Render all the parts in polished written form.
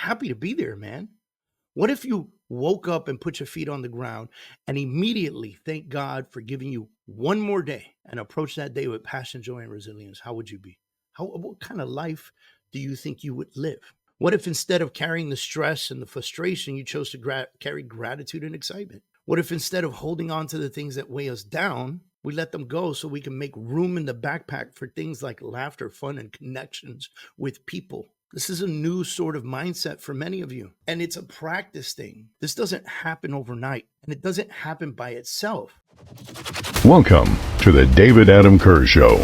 happy to be there, man? What if you woke up and put your feet on the ground and immediately thank God for giving you one more day and approach that day with passion, joy, and resilience? How would you be? What kind of life do you think you would live? What if instead of carrying the stress and the frustration, you chose to carry gratitude and excitement? What if instead of holding on to the things that weigh us down, we let them go so we can make room in the backpack for things like laughter, fun, and connections with people? This is a new sort of mindset for many of you, and it's a practice thing. This doesn't happen overnight, and it doesn't happen by itself. Welcome to the David Adam Kurz Show.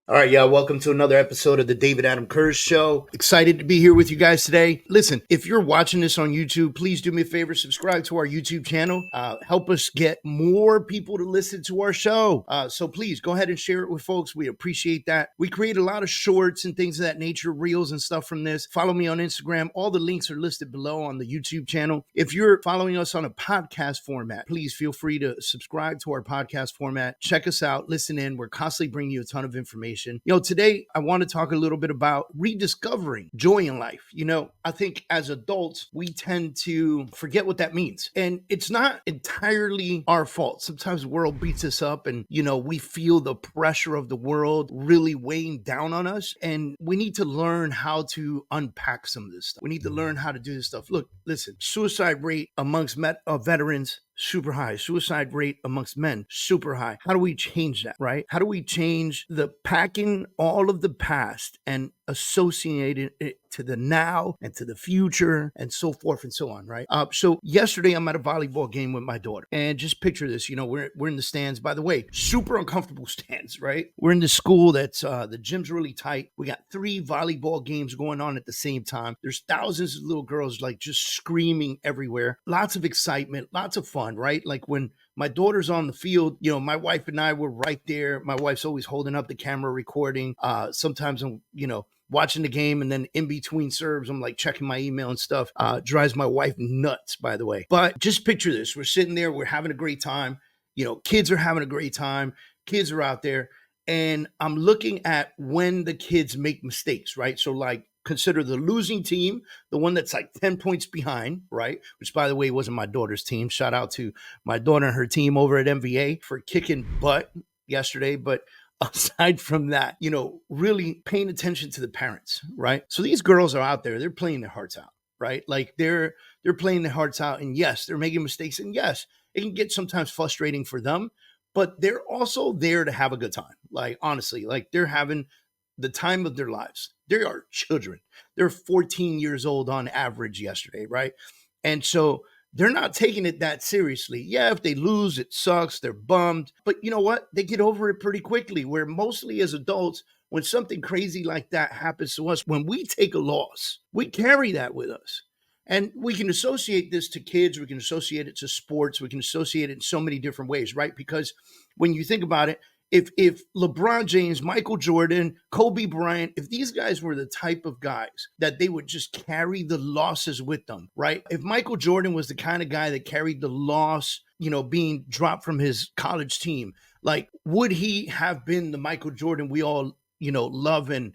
All right, y'all, welcome to another episode of the David Adam Kurz Show. Excited to be here with you guys today. Listen, if you're watching this on YouTube, please do me a favor, subscribe to our YouTube channel. Help us get more people to listen to our show. So please go ahead and share it with folks. We appreciate that. We create a lot of shorts and things of that nature, reels and stuff from this. Follow me on Instagram. All the links are listed below on the YouTube channel. If you're following us on a podcast format, please feel free to subscribe to our podcast format. Check us out. Listen in. We're constantly bringing you a ton of information. Today I want to talk a little bit about rediscovering joy in life. I think as adults, we tend to forget what that means. And it's not entirely our fault. Sometimes the world beats us up and, we feel the pressure of the world really weighing down on us. And we need to learn how to unpack some of this stuff. We need to learn how to do this stuff. Look, listen, suicide rate amongst veterans, super high. Suicide rate amongst men, super high. How do we change that, right? How do we change the packing all of the past and associating it to the now and to the future and so forth and so on, right? So yesterday I'm at a volleyball game with my daughter, and just picture this, we're in the stands. By the way, super uncomfortable stands, right? We're in the school that's, the gym's really tight. We got 3 volleyball games going on at the same time. There's thousands of little girls like just screaming everywhere. Lots of excitement, lots of fun, right? Like when my daughter's on the field, my wife and I were right there. My wife's always holding up the camera recording. Sometimes I'm, watching the game, and then in between serves, I'm like checking my email and stuff. Drives my wife nuts, by the way. But just picture this. We're sitting there. We're having a great time. Kids are having a great time. Kids are out there. And I'm looking at when the kids make mistakes, right? So like, consider the losing team, the one that's like 10 points behind, right? Which, by the way, wasn't my daughter's team. Shout out to my daughter and her team over at MVA for kicking butt yesterday. But aside from that, really paying attention to the parents, right? So these girls are out there, they're playing their hearts out, right? Like they're playing their hearts out, and yes, they're making mistakes, and yes, it can get sometimes frustrating for them, but they're also there to have a good time. Like, honestly, like they're having the time of their lives. They are children. They're 14 years old on average yesterday, right? And so they're not taking it that seriously. Yeah, if they lose, it sucks. They're bummed. But you know what? They get over it pretty quickly, where mostly as adults, when something crazy like that happens to us, when we take a loss, we carry that with us. And we can associate this to kids. We can associate it to sports. We can associate it in so many different ways, right? Because when you think about it, if LeBron James, Michael Jordan, Kobe Bryant, if these guys were the type of guys that they would just carry the losses with them, right? If Michael Jordan was the kind of guy that carried the loss, being dropped from his college team, like, would he have been the Michael Jordan we all, love and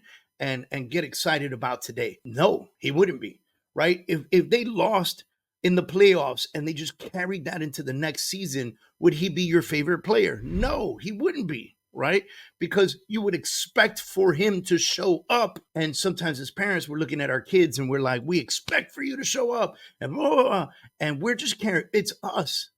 get excited about today? No, he wouldn't be, right? If they lost in the playoffs and they just carried that into the next season, would he be your favorite player? No, he wouldn't be, right? Because you would expect for him to show up. And sometimes as parents, we're looking at our kids and we're like, we expect for you to show up, and blah, blah, blah, and we're just carrying. It's us.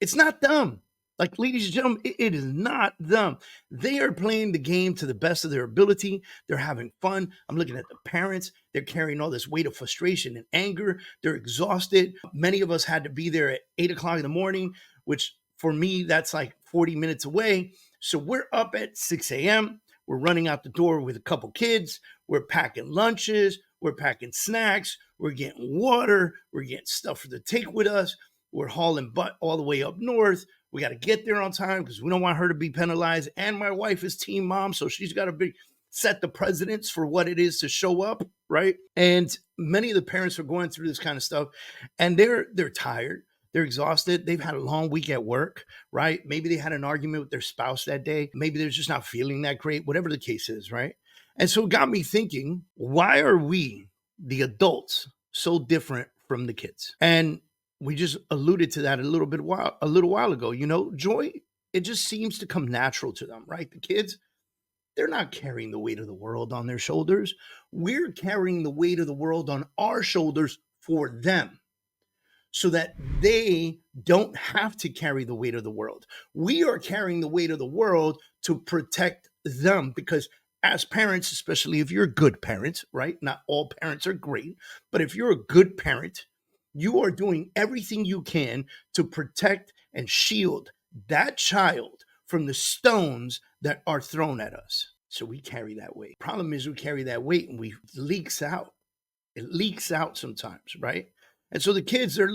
It's not them. Like, ladies and gentlemen, it is not them. They are playing the game to the best of their ability. They're having fun. I'm looking at the parents. They're carrying all this weight of frustration and anger. They're exhausted. Many of us had to be there at 8 o'clock in the morning, which for me, that's like 40 minutes away. So we're up at 6 a.m. We're running out the door with a couple kids. We're packing lunches. We're packing snacks. We're getting water. We're getting stuff for the take with us. We're hauling butt all the way up north. We got to get there on time because we don't want her to be penalized. And my wife is team mom, so she's got to set the precedence for what it is to show up, right? And many of the parents are going through this kind of stuff, and they're tired. They're exhausted. They've had a long week at work, right? Maybe they had an argument with their spouse that day. Maybe they're just not feeling that great, whatever the case is, right? And so it got me thinking, why are we, the adults, so different from the kids? And we just alluded to that a little while ago. Joy, it just seems to come natural to them, right? The kids, they're not carrying the weight of the world on their shoulders. We're carrying the weight of the world on our shoulders for them, so that they don't have to carry the weight of the world. We are carrying the weight of the world to protect them, because as parents, especially if you're a good parent, right? Not all parents are great, but if you're a good parent, you are doing everything you can to protect and shield that child from the stones that are thrown at us. So we carry that weight. Problem is, we carry that weight and it leaks out. It leaks out sometimes, right? And so the kids, they're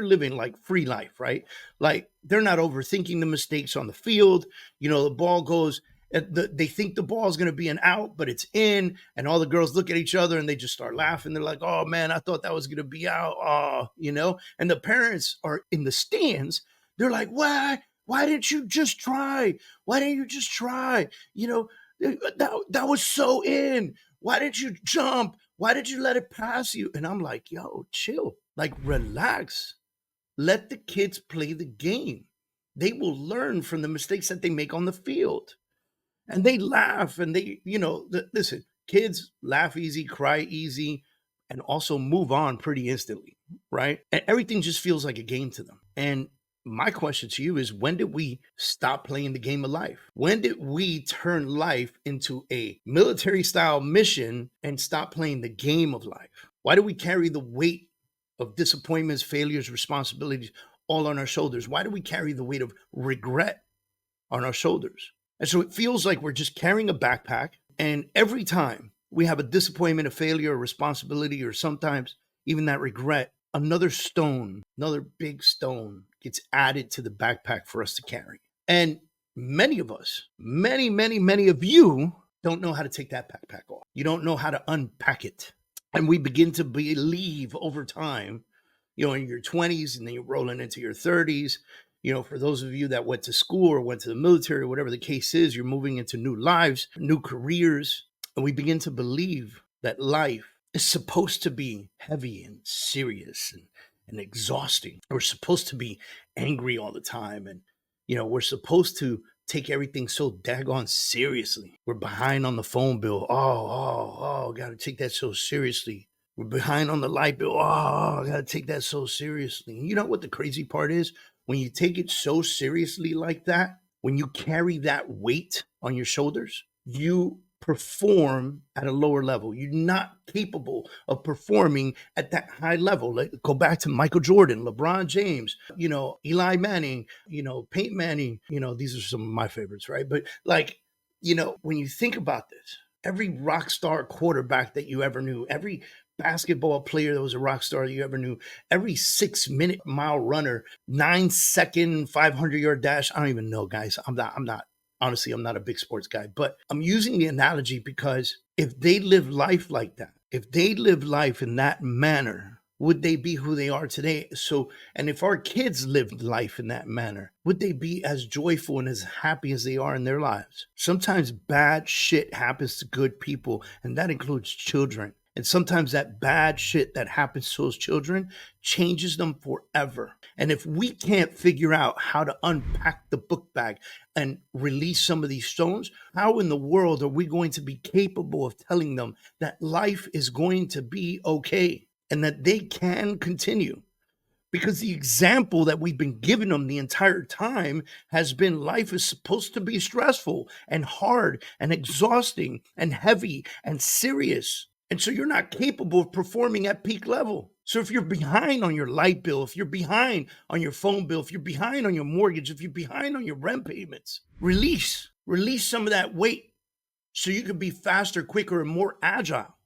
living like free life, right? Like they're not overthinking the mistakes on the field. The ball goes, they think the ball is going to be an out, but it's in, and all the girls look at each other and they just start laughing. They're like, oh man, I thought that was going to be out. Oh, and the parents are in the stands. They're like, why didn't you just try? Why didn't you just try? That was so in. Why didn't you jump? Why did you let it pass you? And I'm like, yo, chill, like relax. Let the kids play the game. They will learn from the mistakes that they make on the field. And they laugh and they, listen, kids laugh easy, cry easy, and also move on pretty instantly, right? And everything just feels like a game to them. And my question to you is, when did we stop playing the game of life? When did we turn life into a military style mission and stop playing the game of life? Why do we carry the weight of disappointments, failures, responsibilities all on our shoulders? Why do we carry the weight of regret on our shoulders? And so it feels like we're just carrying a backpack, and every time we have a disappointment, a failure, a responsibility, or sometimes even that regret, another big stone gets added to the backpack for us to carry. And many of us, many of you don't know how to take that backpack off. You don't know how to unpack it. And we begin to believe over time, in your 20s, and then you're rolling into your 30s. For those of you that went to school or went to the military, whatever the case is, you're moving into new lives, new careers. And we begin to believe that life is supposed to be heavy and serious and exhausting. We're supposed to be angry all the time. And, we're supposed to take everything so daggone seriously. We're behind on the phone bill. Oh, got to take that so seriously. We're behind on the light bill. Oh, I got to take that so seriously. And you know what the crazy part is? When you take it so seriously like that, when you carry that weight on your shoulders, you perform at a lower level. You're not capable of performing at that high level. Go back to Michael Jordan, LeBron James, Eli Manning, Peyton Manning. These are some of my favorites, right? But when you think about this, every rock star quarterback that you ever knew, every basketball player that was a rock star that you ever knew, every 6-minute mile runner, 9-second 500-yard dash. I don't even know, guys. I'm not honestly, I'm not a big sports guy, but I'm using the analogy because if they live life like that, if they live life in that manner, would they be who they are today? And if our kids lived life in that manner, would they be as joyful and as happy as they are in their lives? Sometimes bad shit happens to good people, and that includes children. And sometimes that bad shit that happens to those children changes them forever. And if we can't figure out how to unpack the book bag and release some of these stones, how in the world are we going to be capable of telling them that life is going to be okay and that they can continue? Because the example that we've been giving them the entire time has been life is supposed to be stressful and hard and exhausting and heavy and serious. And so you're not capable of performing at peak level. So if you're behind on your light bill, if you're behind on your phone bill, if you're behind on your mortgage, if you're behind on your rent payments, release some of that weight so you can be faster, quicker, and more agile.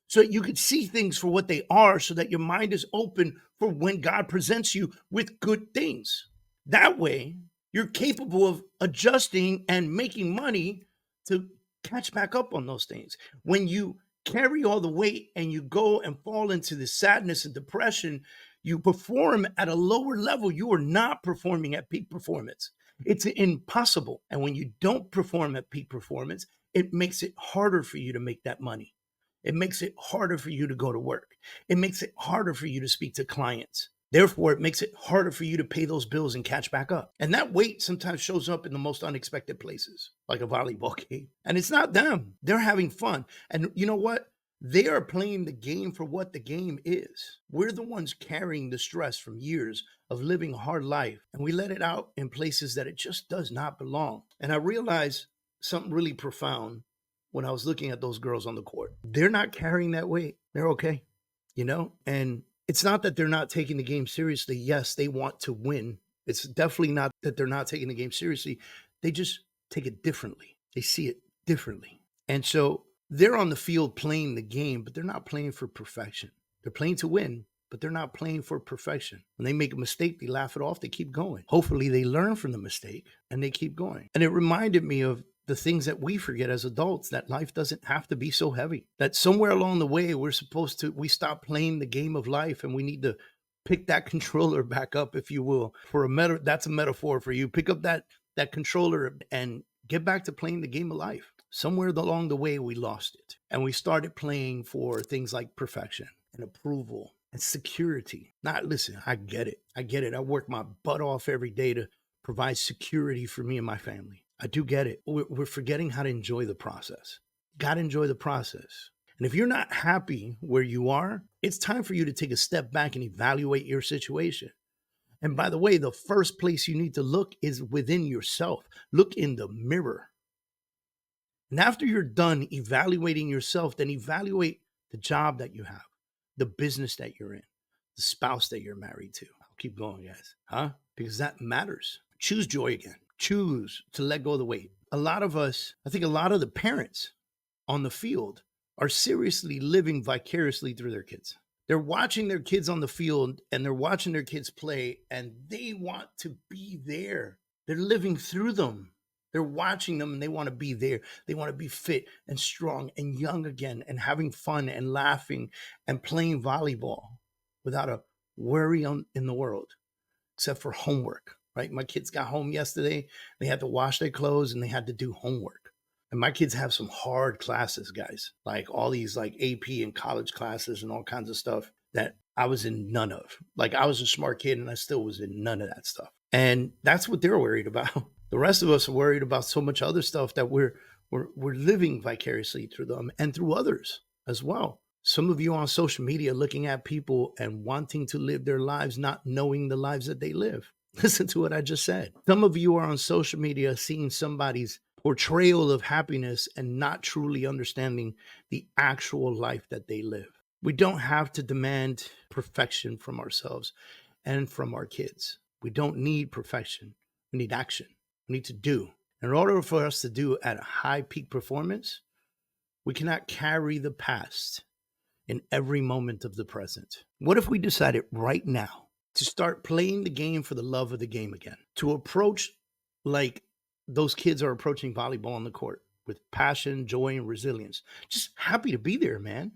So that you can see things for what they are, so that your mind is open for when God presents you with good things. That way, you're capable of adjusting and making money to catch back up on those things. When you carry all the weight and you go and fall into the sadness and depression, you perform at a lower level, you are not performing at peak performance. It's impossible. And when you don't perform at peak performance, it makes it harder for you to make that money. It makes it harder for you to go to work. It makes it harder for you to speak to clients. Therefore, it makes it harder for you to pay those bills and catch back up. And that weight sometimes shows up in the most unexpected places, like a volleyball game. And it's not them. They're having fun. And you know what? They are playing the game for what the game is. We're the ones carrying the stress from years of living a hard life, and we let it out in places that it just does not belong. And I realized something really profound when I was looking at those girls on the court. They're not carrying that weight. They're okay, and it's not that they're not taking the game seriously. Yes, they want to win. It's definitely not that they're not taking the game seriously. They just take it differently. They see it differently. And so they're on the field playing the game, but they're not playing for perfection. They're playing to win, but they're not playing for perfection. When they make a mistake, they laugh it off. They keep going. Hopefully they learn from the mistake and they keep going. And it reminded me of the things that we forget as adults, that life doesn't have to be so heavy, that somewhere along the way, we stop playing the game of life and we need to pick that controller back up, if you will, that's a metaphor for you. Pick up that controller and get back to playing the game of life. Somewhere along the way, we lost it and we started playing for things like perfection and approval and security. Listen, I get it. I work my butt off every day to provide security for me and my family. I do get it. We're forgetting how to enjoy the process. Got to enjoy the process. And if you're not happy where you are, it's time for you to take a step back and evaluate your situation. And by the way, the first place you need to look is within yourself. Look in the mirror. And after you're done evaluating yourself, then evaluate the job that you have, the business that you're in, the spouse that you're married to. I'll keep going, guys, because that matters. Choose joy again. Choose to let go of the weight. A lot of us, I think a lot of the parents on the field are seriously living vicariously through their kids. They're watching their kids on the field and they're watching their kids play and they want to be there. They're living through them. They're watching them and they want to be there. They want to be fit and strong and young again and having fun and laughing and playing volleyball without a worry in the world, except for homework, right? My kids got home yesterday. They had to wash their clothes and they had to do homework. And my kids have some hard classes, guys, like all these like AP and college classes and all kinds of stuff that I was in none of. Like I was a smart kid and I still was in none of that stuff. And that's what they're worried about. The rest of us are worried about so much other stuff that we're living vicariously through them and through others as well. Some of you on social media looking at people and wanting to live their lives, not knowing the lives that they live. Listen to what I just said. Some of you are on social media seeing somebody's portrayal of happiness and not truly understanding the actual life that they live. We don't have to demand perfection from ourselves and from our kids. We don't need perfection. We need action. We need to do. In order for us to do at a high peak performance, we cannot carry the past in every moment of the present. What if we decided right now to start playing the game for the love of the game again? To approach like those kids are approaching volleyball on the court with passion, joy, and resilience. Just happy to be there, man.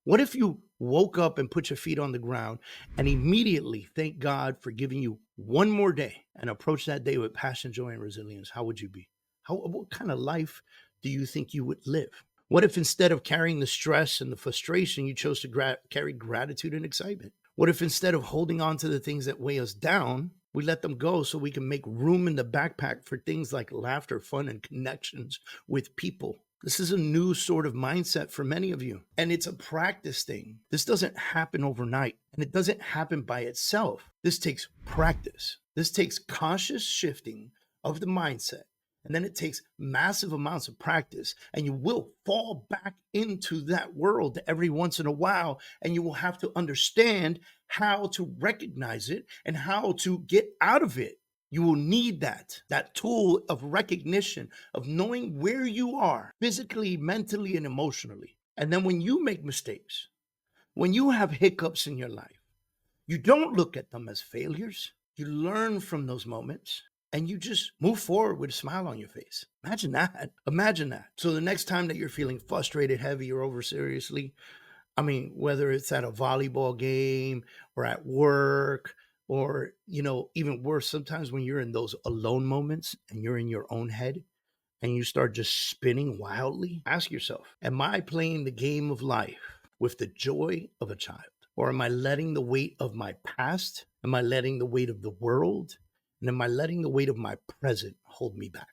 What if you woke up and put your feet on the ground and immediately thank God for giving you one more day and approach that day with passion, joy, and resilience? How would you be? What kind of life do you think you would live? What if instead of carrying the stress and the frustration, you chose to carry gratitude and excitement? What if instead of holding on to the things that weigh us down, we let them go so we can make room in the backpack for things like laughter, fun, and connections with people? This is a new sort of mindset for many of you, and it's a practice thing. This doesn't happen overnight, and it doesn't happen by itself. This takes practice. This takes conscious shifting of the mindset, and then it takes massive amounts of practice, and you will fall back into that world every once in a while, and you will have to understand how to recognize it and how to get out of it. You will need that tool of recognition, of knowing where you are physically, mentally, and emotionally. And then when you make mistakes, when you have hiccups in your life, you don't look at them as failures. You learn from those moments and you just move forward with a smile on your face. Imagine that. Imagine that. So the next time that you're feeling frustrated, heavy, or over seriously, I mean, whether it's at a volleyball game or at work, or, even worse, sometimes when you're in those alone moments and you're in your own head and you start just spinning wildly, ask yourself, am I playing the game of life with the joy of a child? Or am I letting the weight of my past? Am I letting the weight of the world? And am I letting the weight of my present hold me back?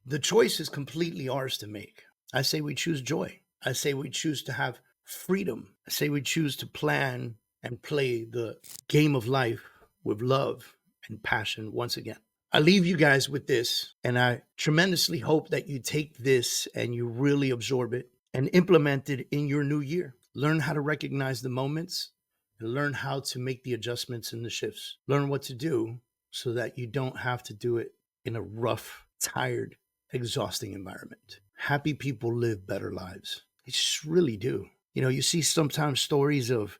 The choice is completely ours to make. I say we choose joy. I say we choose to have freedom. I say we choose to plan and play the game of life with love and passion once again. I leave you guys with this, and I tremendously hope that you take this and you really absorb it and implement it in your new year. Learn how to recognize the moments and learn how to make the adjustments and the shifts. Learn what to do so that you don't have to do it in a rough, tired, exhausting environment. Happy people live better lives. They just really do. You see sometimes stories of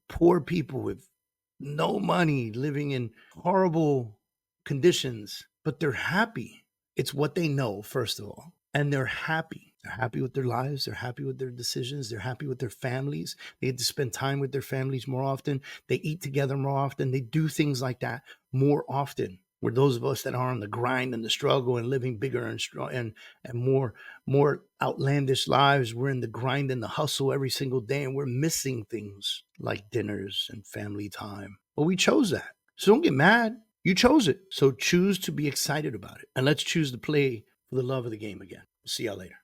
poor people with no money living in horrible conditions, but they're happy. It's what they know, first of all. And they're happy. They're happy with their lives. They're happy with their decisions. They're happy with their families. They get to spend time with their families more often. They eat together more often. They do things like that more often. Where those of us that are on the grind and the struggle and living bigger and strong and more outlandish lives, we're in the grind and the hustle every single day, and we're missing things like dinners and family time. But we chose that. So don't get mad. You chose it. So choose to be excited about it. And let's choose to play for the love of the game again. See y'all later.